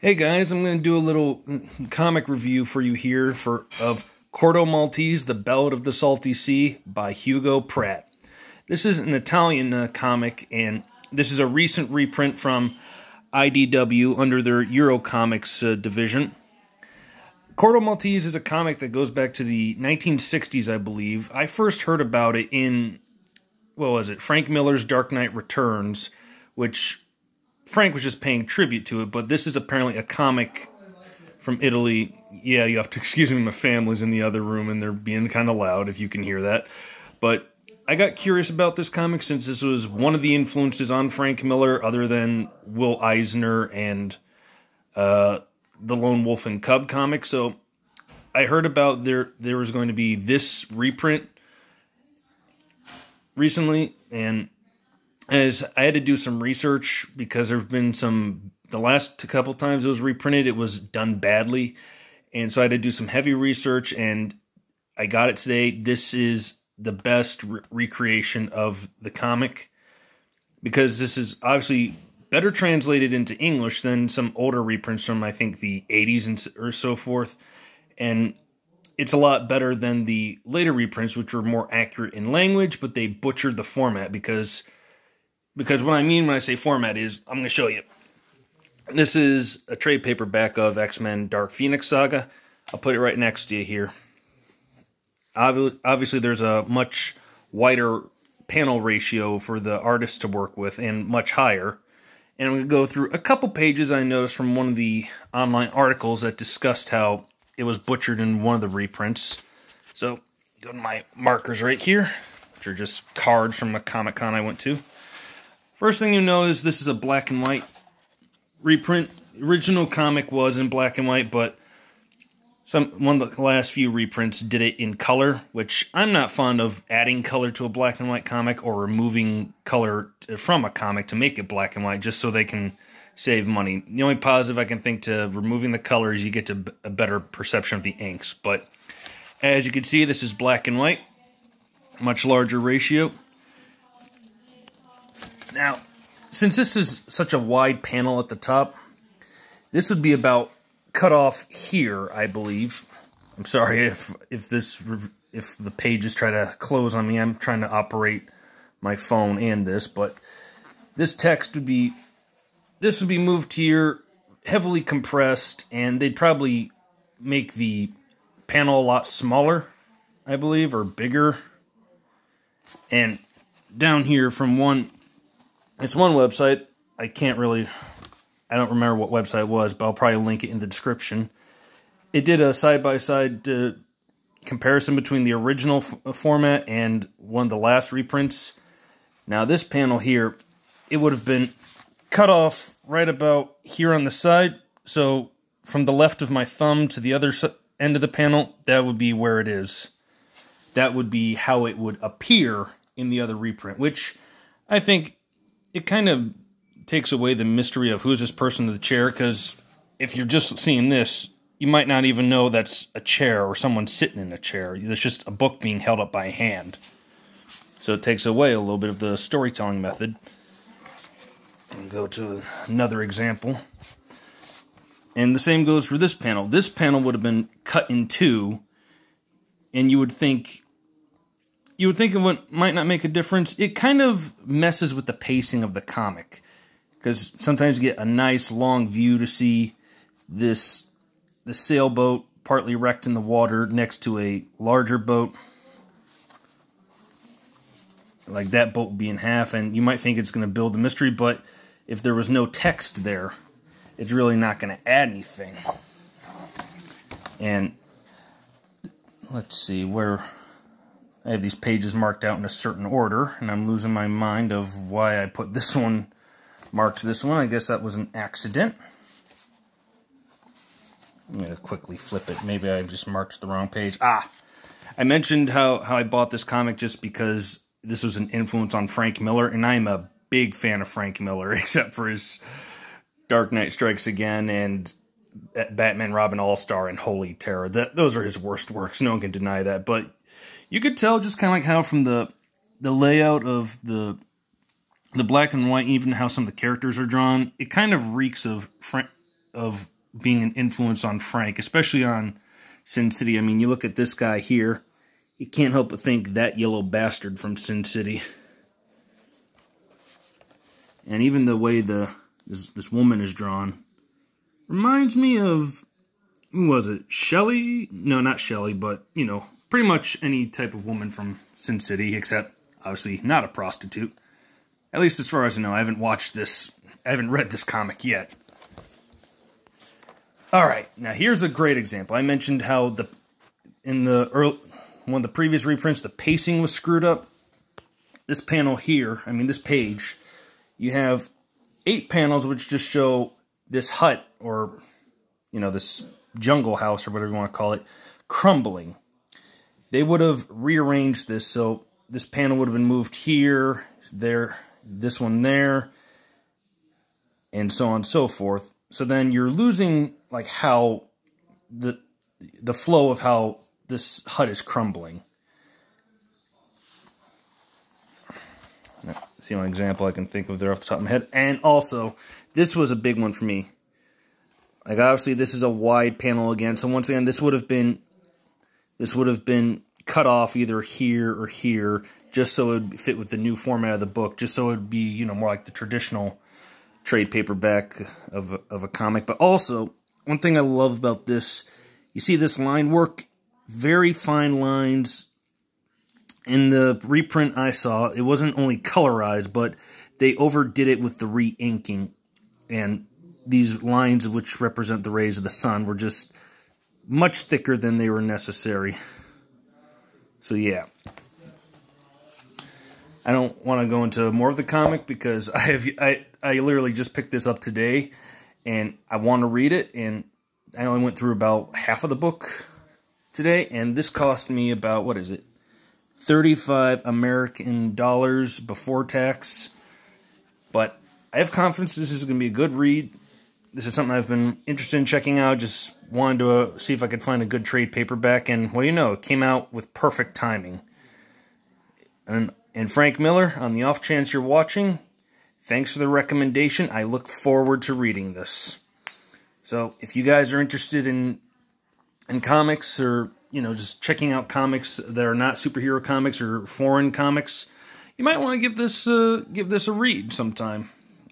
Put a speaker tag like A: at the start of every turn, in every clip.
A: Hey guys, I'm going to do a little comic review for you here of Corto Maltese, The Ballad of the Salty Sea by Hugo Pratt. This is an Italian comic, and this is a recent reprint from IDW under their Eurocomics division. Corto Maltese is a comic that goes back to the 1960s, I believe. I first heard about it in, Frank Miller's Dark Knight Returns, which Frank was just paying tribute to it, but this is apparently a comic from Italy. Yeah, you have to excuse me, my family's in the other room, and they're being kind of loud, if you can hear that. But I got curious about this comic since this was one of the influences on Frank Miller, other than Will Eisner and the Lone Wolf and Cub comic. So I heard about there was going to be this reprint recently, and as I had to do some research because there have been the last couple times it was reprinted, it was done badly. And so I had to do some heavy research, and I got it today. This is the best recreation of the comic, because this is obviously better translated into English than some older reprints from, I think, the 80s or so forth. And it's a lot better than the later reprints, which were more accurate in language, but they butchered the format because what I mean when I say format is, I'm going to show you. This is a trade paperback of X-Men Dark Phoenix Saga. I'll put it right next to you here. Obviously, there's a much wider panel ratio for the artist to work with, and much higher. And I'm going to go through a couple pages I noticed from one of the online articles that discussed how it was butchered in one of the reprints. So, go to my markers right here, which are just cards from a Comic-Con I went to. First thing you know is this is a black and white reprint. The original comic was in black and white, but one of the last few reprints did it in color, which I'm not fond of adding color to a black and white comic or removing color from a comic to make it black and white just so they can save money. The only positive I can think to removing the color is you get to a better perception of the inks. But as you can see, this is black and white, much larger ratio. Now, since this is such a wide panel at the top, this would be about cut off here, I believe. I'm sorry if the pages try to close on me. I'm trying to operate my phone and this, but this text would be moved here, heavily compressed, and they'd probably make the panel a lot smaller, I believe, or bigger. And down here from it's one website. I don't remember what website it was, but I'll probably link it in the description. It did a side-by-side comparison between the original format and one of the last reprints. Now, this panel here, it would have been cut off right about here on the side. So, from the left of my thumb to the other end of the panel, that would be where it is. That would be how it would appear in the other reprint, which I think it kind of takes away the mystery of who's this person in the chair, because if you're just seeing this, you might not even know that's a chair or someone sitting in a chair. There's just a book being held up by a hand. So it takes away a little bit of the storytelling method. And go to another example. And the same goes for this panel. This panel would have been cut in two, and you would think it might not make a difference. It kind of messes with the pacing of the comic, because sometimes you get a nice long view to see the sailboat partly wrecked in the water next to a larger boat. Like that boat would be in half, and you might think it's going to build the mystery, but if there was no text there, it's really not going to add anything. And let's see where I have these pages marked out in a certain order, and I'm losing my mind of why I put this one marked this one. I guess that was an accident. I'm going to quickly flip it. Maybe I just marked the wrong page. I mentioned how I bought this comic just because this was an influence on Frank Miller, and I'm a big fan of Frank Miller, except for his Dark Knight Strikes Again and Batman Robin All-Star and Holy Terror. Those are his worst works. No one can deny that. But you could tell just kind of like how from the layout of the black and white, even how some of the characters are drawn, it kind of reeks of being an influence on Frank, especially on Sin City. I mean, you look at this guy here, you can't help but think that yellow bastard from Sin City. And even the way this woman is drawn reminds me of, who was it? Shelley? No, not Shelley, but, you know, pretty much any type of woman from Sin City, except, obviously, not a prostitute. At least as far as I know. I haven't read this comic yet. Alright, now here's a great example. I mentioned how one of the previous reprints, the pacing was screwed up. This panel here, I mean this page, you have 8 panels which just show this hut, or, you know, this jungle house, or whatever you want to call it, crumbling. They would have rearranged this, so this panel would have been moved here, there, this one there, and so on and so forth. So then you're losing, like, how the flow of how this hut is crumbling. That's the only example I can think of there off the top of my head. And also, this was a big one for me. Like, obviously, this is a wide panel again. So once again, this would have been cut off either here or here, just so it would fit with the new format of the book, just so it would be, you know, more like the traditional trade paperback of a comic. But also, one thing I love about this, you see this line work, very fine lines. In the reprint I saw, it wasn't only colorized, but they overdid it with the re-inking. And these lines, which represent the rays of the sun, were just much thicker than they were necessary. So yeah. I don't want to go into more of the comic because I literally just picked this up today and I want to read it, and I only went through about half of the book today, and this cost me about, what is it, 35 American dollars before tax. But I have confidence this is going to be a good read. This is something I've been interested in checking out. Just wanted to see if I could find a good trade paperback, and what do you know, it came out with perfect timing. And Frank Miller, on the off chance you're watching, thanks for the recommendation. I look forward to reading this. So if you guys are interested in comics, or, you know, just checking out comics that are not superhero comics or foreign comics, you might want to give this a read sometime.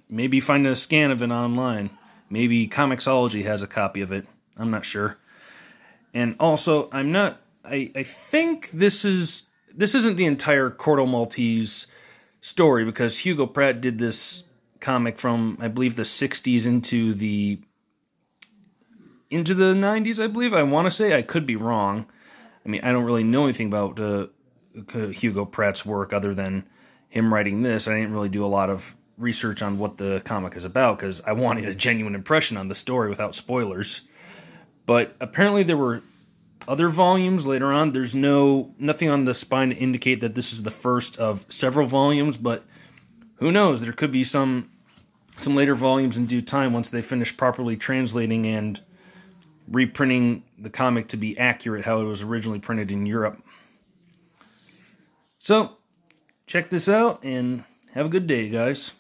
A: Maybe find a scan of it online. Maybe Comixology has a copy of it. I'm not sure. And also, I think this isn't the entire Corto Maltese story, because Hugo Pratt did this comic from, I believe, the 60s into the 90s, I believe. I want to say, I could be wrong. I mean, I don't really know anything about Hugo Pratt's work other than him writing this. I didn't really do a lot of research on what the comic is about because I wanted a genuine impression on the story without spoilers. But apparently there were other volumes later on. There's nothing on the spine to indicate that this is the first of several volumes, but who knows? There could be some later volumes in due time once they finish properly translating and reprinting the comic to be accurate how it was originally printed in Europe. So, check this out and have a good day, guys.